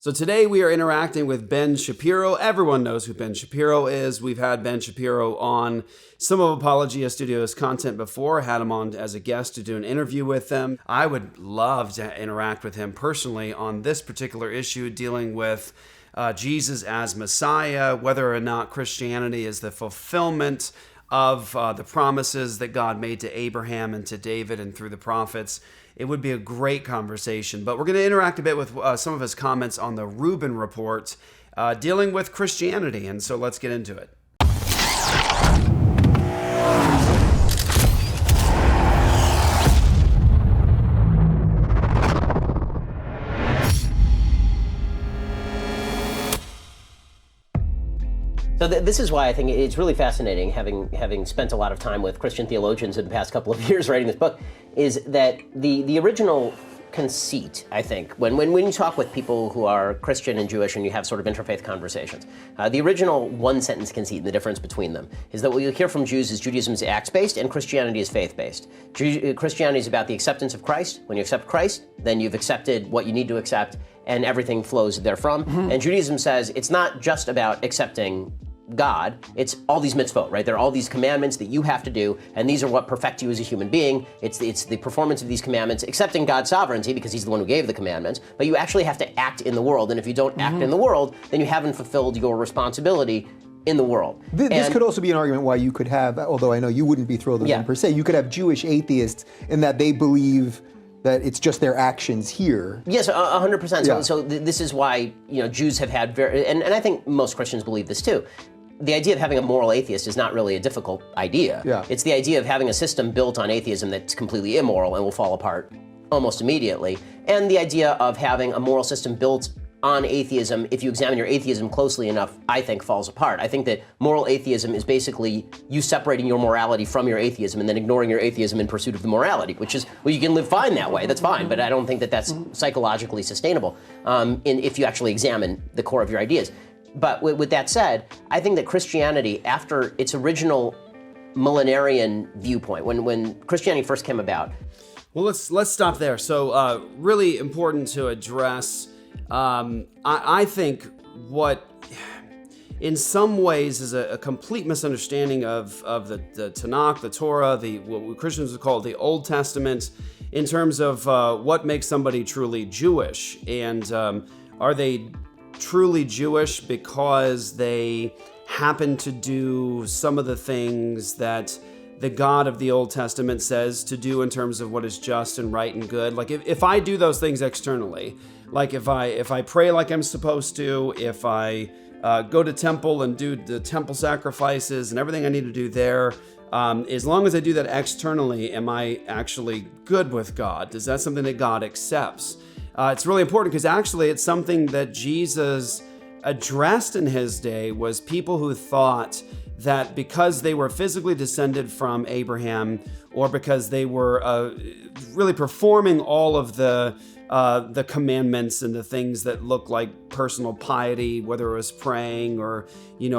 So today we are interacting with Ben Shapiro. Everyone knows who Ben Shapiro is. We've had Ben Shapiro on some of Apologia Studios content before, had him on as a guest to do an interview with them. I would love to interact with him personally on this particular issue dealing with Jesus as Messiah, whether or not Christianity is the fulfillment of the promises that God made to Abraham and to David and through the prophets. It would be a great conversation. But we're going to interact a bit with some of his comments on the Rubin Report dealing with Christianity. And so let's get into it. So this is why I think it's really fascinating, having spent a lot of time with Christian theologians in the past couple of years writing this book, is that the original conceit, I think, when you talk with people who are Christian and Jewish and you have sort of interfaith conversations, the original one-sentence conceit and the difference between them is that what you'll hear from Jews is Judaism is acts-based and Christianity is faith-based. Christianity is about the acceptance of Christ. When you accept Christ, then you've accepted what you need to accept and everything flows therefrom. Mm-hmm. And Judaism says it's not just about accepting God, it's all these mitzvot, right? There are all these commandments that you have to do, and these are what perfect you as a human being. It's the performance of these commandments, accepting God's sovereignty because he's the one who gave the commandments, but you actually have to act in the world, and if you don't act in the world, then you haven't fulfilled your responsibility in the world. This could also be an argument why you could have, although I know you wouldn't be thrilled with them per se, you could have Jewish atheists in that they believe that it's just their actions here. Yes, 100%. Yeah. So this is why Jews have had and I think most Christians believe this too. The idea of having a moral atheist is not really a difficult idea. Yeah. It's the idea of having a system built on atheism that's completely immoral and will fall apart almost immediately. And the idea of having a moral system built on atheism, if you examine your atheism closely enough, I think falls apart. I think that moral atheism is basically you separating your morality from your atheism and then ignoring your atheism in pursuit of the morality, which is, well, you can live fine that way, that's fine, but I don't think that that's psychologically sustainable if you actually examine the core of your ideas. But with that said, I think that Christianity, after its original millenarian viewpoint, when Christianity first came about. Well, let's stop there. So really important to address, I think what in some ways is a complete misunderstanding of the Tanakh, the Torah, what Christians would call the Old Testament, in terms of what makes somebody truly Jewish. And are they truly Jewish because they happen to do some of the things that the God of the Old Testament says to do in terms of what is just and right and good? Like if I do those things externally, like if I pray like I'm supposed to, if I go to temple and do the temple sacrifices and everything I need to do there, as long as I do that externally, am I actually good with God? Is that something that God accepts? It's really important because actually it's something that Jesus addressed in his day, was people who thought that because they were physically descended from Abraham, or because they were really performing all of the commandments and the things that look like personal piety, whether it was praying or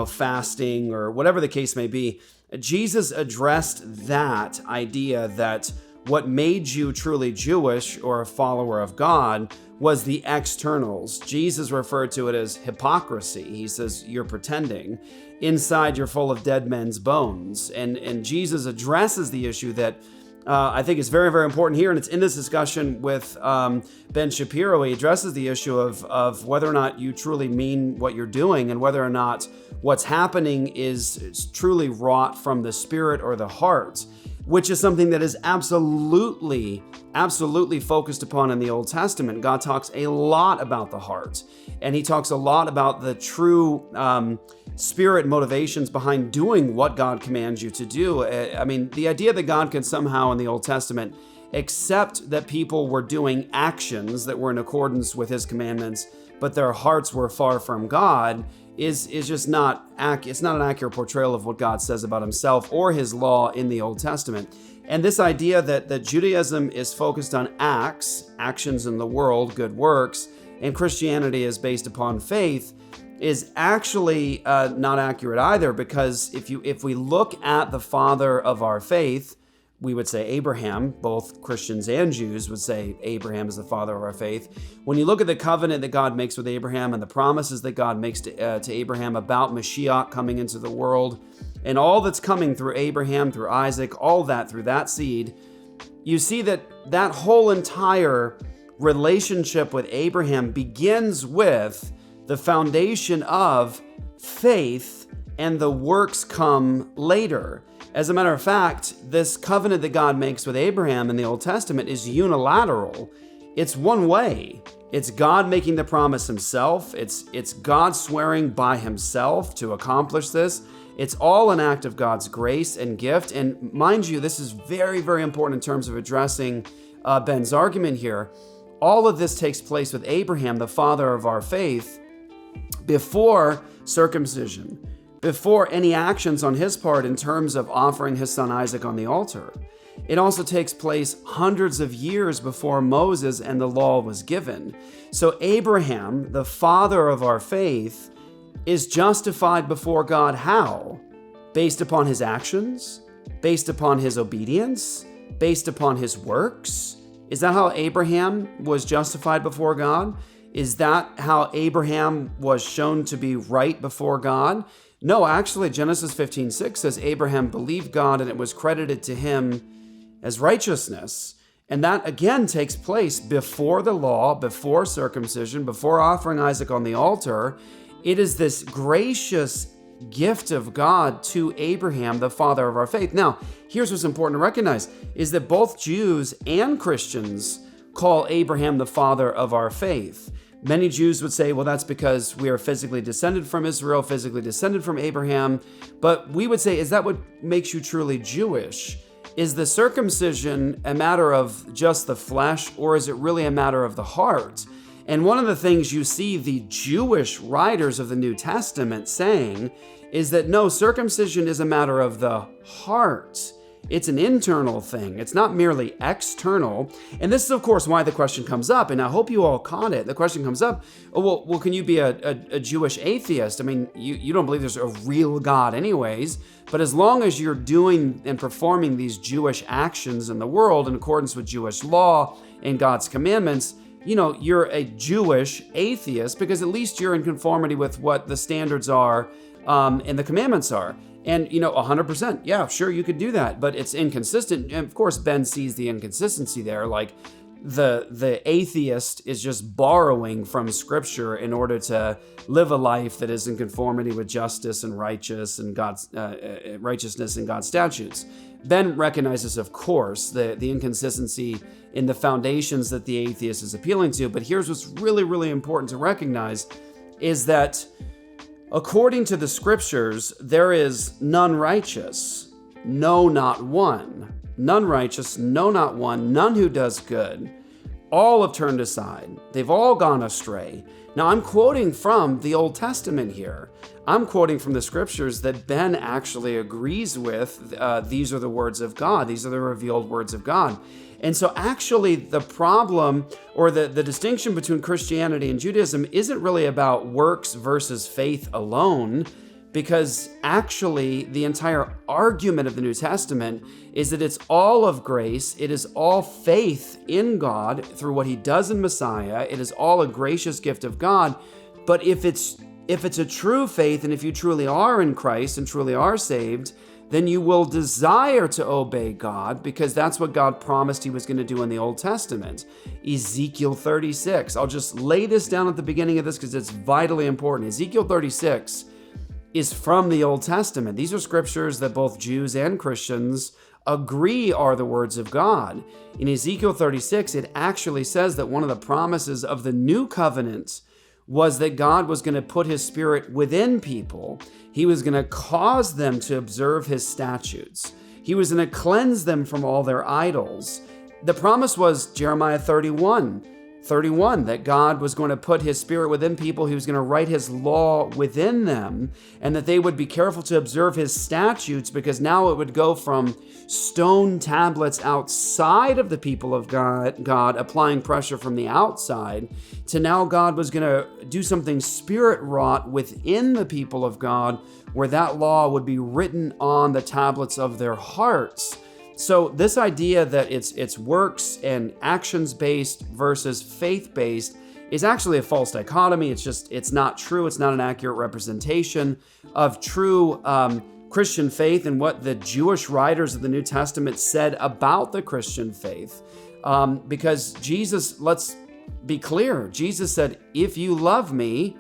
fasting or whatever the case may be, Jesus addressed that idea that what made you truly Jewish or a follower of God was the externals. Jesus referred to it as hypocrisy. He says, you're pretending. Inside, you're full of dead men's bones. And Jesus addresses the issue that I think is very, very important here. And it's in this discussion with Ben Shapiro. He addresses the issue of whether or not you truly mean what you're doing and whether or not what's happening is truly wrought from the spirit or the heart, which is something that is absolutely focused upon in the Old Testament. God talks a lot about the heart, and he talks a lot about the true spirit motivations behind doing what God commands you to do. I mean, the idea that God could somehow in the Old Testament accept that people were doing actions that were in accordance with his commandments, but their hearts were far from God, is just not it's not an accurate portrayal of what God says about himself or his law in the Old Testament. And this idea that Judaism is focused on actions in the world, good works, and Christianity is based upon faith is actually not accurate either, because if we look at the father of our faith, we would say Abraham. Both Christians and Jews would say Abraham is the father of our faith. When you look at the covenant that God makes with Abraham and the promises that God makes to Abraham about Mashiach coming into the world, and all that's coming through Abraham, through Isaac, all that through that seed, you see that that whole entire relationship with Abraham begins with the foundation of faith, and the works come later. As a matter of fact, this covenant that God makes with Abraham in the Old Testament is unilateral. It's one way. It's God making the promise himself. It's God swearing by himself to accomplish this. It's all an act of God's grace and gift. And mind you, this is very, very important in terms of addressing Ben's argument here. All of this takes place with Abraham, the father of our faith, before circumcision, before any actions on his part in terms of offering his son Isaac on the altar. It also takes place hundreds of years before Moses and the law was given. So Abraham, the father of our faith, is justified before God how? Based upon his actions? Based upon his obedience? Based upon his works? Is that how Abraham was justified before God? Is that how Abraham was shown to be right before God? No, actually, Genesis 15:6 says Abraham believed God and it was credited to him as righteousness. And that again takes place before the law, before circumcision, before offering Isaac on the altar. It is this gracious gift of God to Abraham, the father of our faith. Now, here's what's important to recognize, is that both Jews and Christians call Abraham the father of our faith. Many Jews would say, well, that's because we are physically descended from Israel, physically descended from Abraham. But we would say, is that what makes you truly Jewish? Is the circumcision a matter of just the flesh, or is it really a matter of the heart? And one of the things you see the Jewish writers of the New Testament saying is that no, circumcision is a matter of the heart. It's an internal thing. It's not merely external. And this is, of course, why the question comes up. And I hope you all caught it. The question comes up, oh, well, can you be a Jewish atheist? I mean, you don't believe there's a real God anyways. But as long as you're doing and performing these Jewish actions in the world in accordance with Jewish law and God's commandments, you're a Jewish atheist because at least you're in conformity with what the standards are and the commandments are. And, 100%, yeah, sure, you could do that, but it's inconsistent. And of course, Ben sees the inconsistency there. Like the atheist is just borrowing from Scripture in order to live a life that is in conformity with justice and righteousness and God's statutes. Ben recognizes, of course, the inconsistency in the foundations that the atheist is appealing to. But here's what's really, really important to recognize is that according to the Scriptures, there is none righteous, no, not one. None righteous, no, not one. None who does good. All have turned aside. They've all gone astray. Now, I'm quoting from the Old Testament here. I'm quoting from the Scriptures that Ben actually agrees with. These are the words of God. These are the revealed words of God. And so actually the problem or the distinction between Christianity and Judaism isn't really about works versus faith alone, because actually the entire argument of the New Testament is that it's all of grace. It is all faith in God through what he does in Messiah. It is all a gracious gift of God. But if it's a true faith, and if you truly are in Christ and truly are saved, then you will desire to obey God, because that's what God promised he was going to do in the Old Testament. Ezekiel 36. I'll just lay this down at the beginning of this because it's vitally important. Ezekiel 36 is from the Old Testament. These are scriptures that both Jews and Christians agree are the words of God. In Ezekiel 36, it actually says that one of the promises of the new covenant was that God was going to put his Spirit within people. He was going to cause them to observe his statutes. He was going to cleanse them from all their idols. The promise was Jeremiah 31, that God was going to put his Spirit within people. He was going to write his law within them, and that they would be careful to observe his statutes, because now it would go from stone tablets outside of the people of God applying pressure from the outside, to now God was going to do something Spirit wrought within the people of God, where that law would be written on the tablets of their hearts. So this idea that it's works and actions-based versus faith-based is actually a false dichotomy. It's not true. It's not an accurate representation of true Christian faith and what the Jewish writers of the New Testament said about the Christian faith. Because Jesus, let's be clear, Jesus said, if you love me,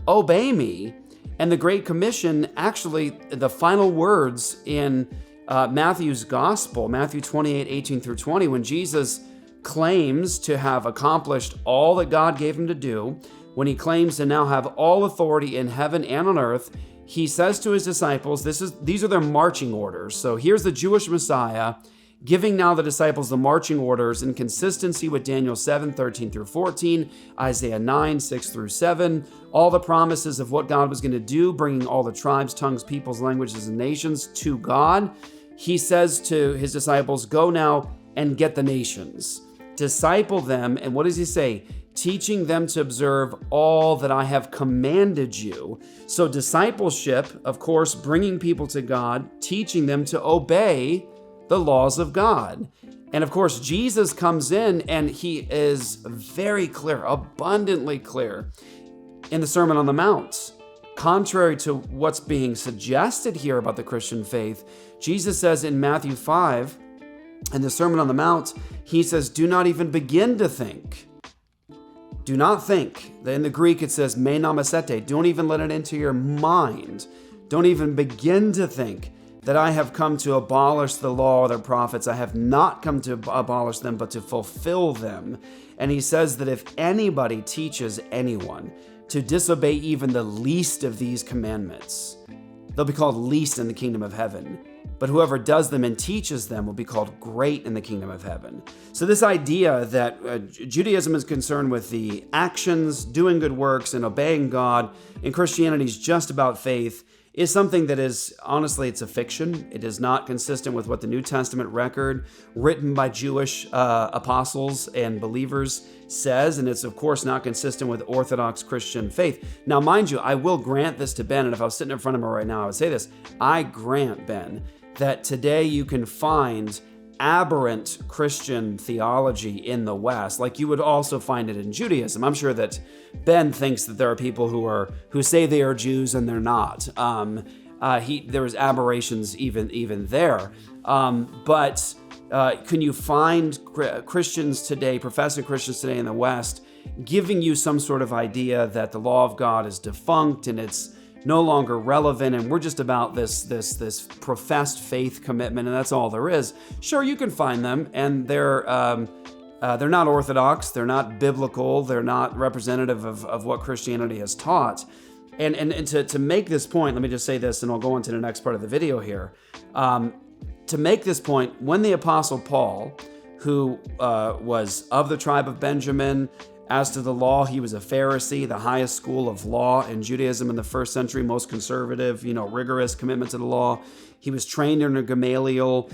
obey me. And the Great Commission, actually, the final words in Matthew's Gospel, Matthew 28, 18 through 20, when Jesus claims to have accomplished all that God gave him to do, when he claims to now have all authority in heaven and on earth, he says to his disciples, these are their marching orders. So here's the Jewish Messiah giving now the disciples the marching orders in consistency with Daniel 7, 13 through 14, Isaiah 9, 6 through 7, all the promises of what God was going to do, bringing all the tribes, tongues, peoples, languages, and nations to God. He says to his disciples, go now and get the nations, disciple them, and what does he say? Teaching them to observe all that I have commanded you. So discipleship, of course, bringing people to God, teaching them to obey the laws of God. And of course, Jesus comes in and he is very clear, abundantly clear in the Sermon on the Mount. Contrary to what's being suggested here about the Christian faith, Jesus says in Matthew 5, in the Sermon on the Mount, he says, do not even begin to think. Do not think. In the Greek, it says, me namasete. Don't even let it into your mind. Don't even begin to think that I have come to abolish the law or the prophets. I have not come to abolish them, but to fulfill them. And he says that if anybody teaches anyone to disobey even the least of these commandments, they'll be called least in the kingdom of heaven. But whoever does them and teaches them will be called great in the kingdom of heaven. So this idea that Judaism is concerned with the actions, doing good works, and obeying God, and Christianity is just about faith, is something that is, honestly, it's a fiction. It is not consistent with what the New Testament record, written by Jewish apostles and believers, says, and it's, of course, not consistent with Orthodox Christian faith. Now, mind you, I will grant this to Ben, and if I was sitting in front of him right now, I would say this. I grant, Ben, that today you can find aberrant Christian theology in the West, like you would also find it in Judaism. I'm sure that Ben thinks that there are people who say they are Jews and they're not. There's aberrations even there. But can you find Christians today, professing Christians today in the West, giving you some sort of idea that the law of God is defunct and it's no longer relevant, and we're just about this professed faith commitment, and that's all there is? Sure, you can find them, and they're not orthodox, they're not biblical, they're not representative of what Christianity has taught. And to make this point, let me just say this, and I'll go on to the next part of the video here. To make this point, when the Apostle Paul, who was of the tribe of Benjamin, as to the law, he was a Pharisee, the highest school of law in Judaism in the first century, most conservative, rigorous commitment to the law. He was trained under Gamaliel.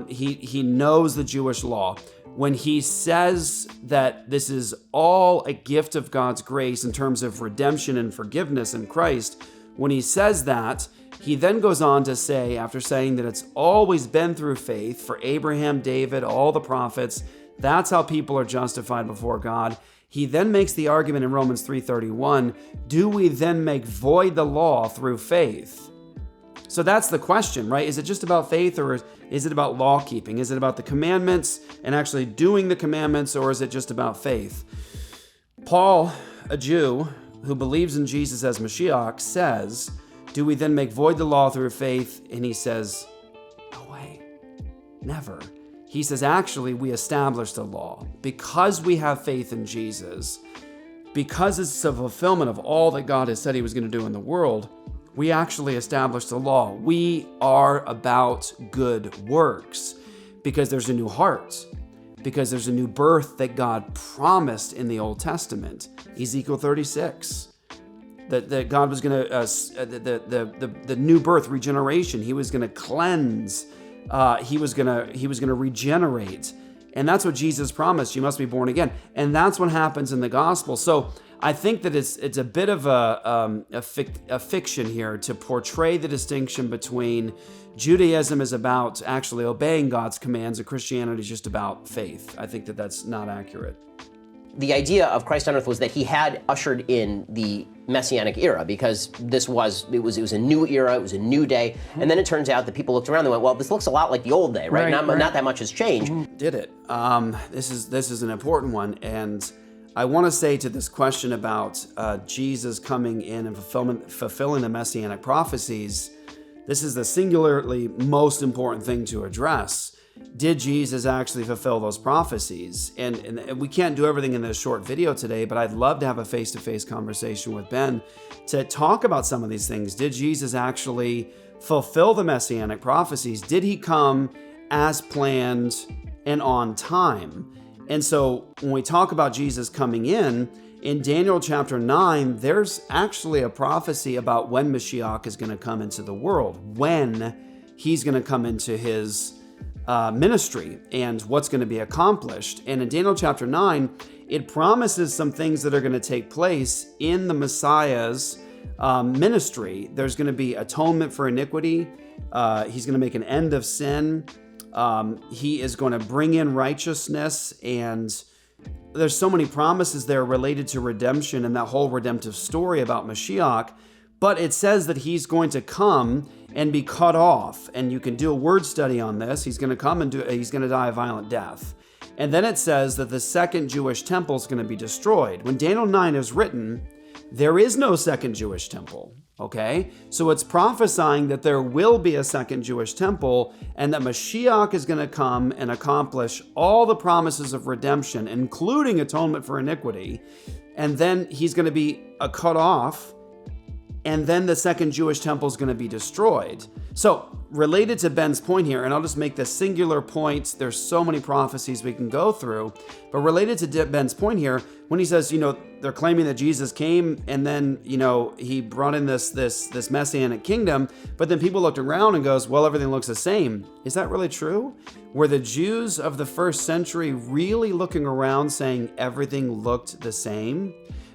He knows the Jewish law. When he says that this is all a gift of God's grace in terms of redemption and forgiveness in Christ, when he says that, he then goes on to say, after saying that it's always been through faith for Abraham, David, all the prophets, that's how people are justified before God. He then makes the argument in Romans 3:31, do we then make void the law through faith? So that's the question, right? Is it just about faith, or is it about law keeping? Is it about the commandments and actually doing the commandments, or is it just about faith? Paul, a Jew who believes in Jesus as Mashiach, says, do we then make void the law through faith? And he says, no way, never. He says, actually, we established the law because we have faith in Jesus, because it's a fulfillment of all that God has said he was going to do in the world. We actually established the law. We are about good works because there's a new heart, because there's a new birth that God promised in the Old Testament. Ezekiel 36, that God was going to, the new birth, regeneration. He was going to cleanse. He was gonna regenerate, and that's what Jesus promised. You must be born again, and that's what happens in the gospel. So I think that it's a bit of a fiction here to portray the distinction between Judaism is about actually obeying God's commands and Christianity is just about faith. I think that that's not accurate. The idea of Christ on earth was that he had ushered in the Messianic era, because it was a new era, it was a new day, and then it turns out that people looked around and went, well, this looks a lot like the old day, right? Not that much has changed. Did it? This is an important one, and I want to say to this question about Jesus coming in and fulfilling the Messianic prophecies, this is the singularly most important thing to address. Did Jesus actually fulfill those prophecies? And we can't do everything in this short video today, but I'd love to have a face-to-face conversation with Ben to talk about some of these things. Did Jesus actually fulfill the Messianic prophecies? Did he come as planned and on time? And so when we talk about Jesus coming in Daniel chapter 9, there's actually a prophecy about when Mashiach is going to come into the world, when he's going to come into his ministry and what's going to be accomplished. And in Daniel chapter 9, it promises some things that are going to take place in the Messiah's ministry. There's going to be atonement for iniquity. He's going to make an end of sin. He is going to bring in righteousness, and there's so many promises there related to redemption and that whole redemptive story about Mashiach. But it says that he's going to come and be cut off, and you can do a word study on this. He's going to come and he's going to die a violent death. And then it says that the second Jewish temple is going to be destroyed. When Daniel 9 is written, there is no second Jewish temple, okay? So it's prophesying that there will be a second Jewish temple and that Mashiach is going to come and accomplish all the promises of redemption, including atonement for iniquity. And then he's going to be cut off, and then the second Jewish temple is going to be destroyed. So related to Ben's point here, and I'll just make this singular point, there's so many prophecies we can go through, but related to Ben's point here, when he says, they're claiming that Jesus came and then, he brought in this messianic kingdom, but then people looked around and goes, well, everything looks the same. Is that really true? Were the Jews of the first century really looking around saying everything looked the same?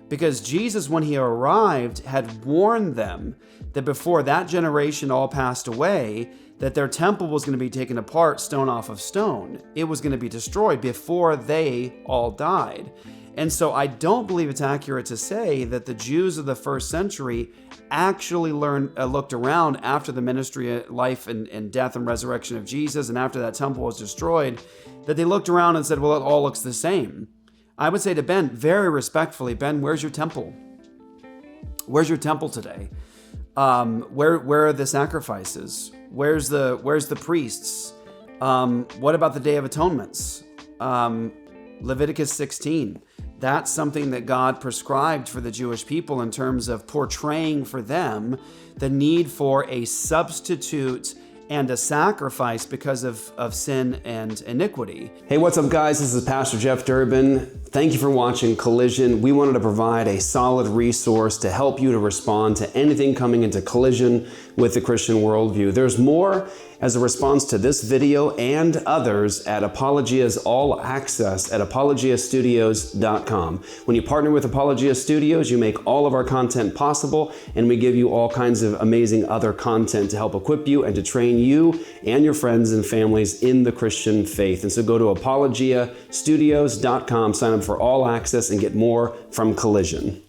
Because Jesus, when he arrived, had warned them that before that generation all passed away, that their temple was going to be taken apart stone off of stone. It was going to be destroyed before they all died. And so I don't believe it's accurate to say that the Jews of the first century actually looked around after the ministry, life, and death and resurrection of Jesus, and after that temple was destroyed, that they looked around and said, well, it all looks the same. I would say to Ben, very respectfully, Ben, where's your temple? Where's your temple today? Where are the sacrifices? Where's the priests? What about the Day of Atonements? Leviticus 16. That's something that God prescribed for the Jewish people in terms of portraying for them the need for a substitute and a sacrifice because of sin and iniquity. Hey, what's up, guys? This is Pastor Jeff Durbin. Thank you for watching Collision. We wanted to provide a solid resource to help you to respond to anything coming into collision with the Christian worldview. There's more as a response to this video and others at Apologia's All Access at apologiastudios.com. When you partner with Apologia Studios, you make all of our content possible, and we give you all kinds of amazing other content to help equip you and to train you and your friends and families in the Christian faith. And so go to apologiastudios.com, sign up for All Access, and get more from Collision.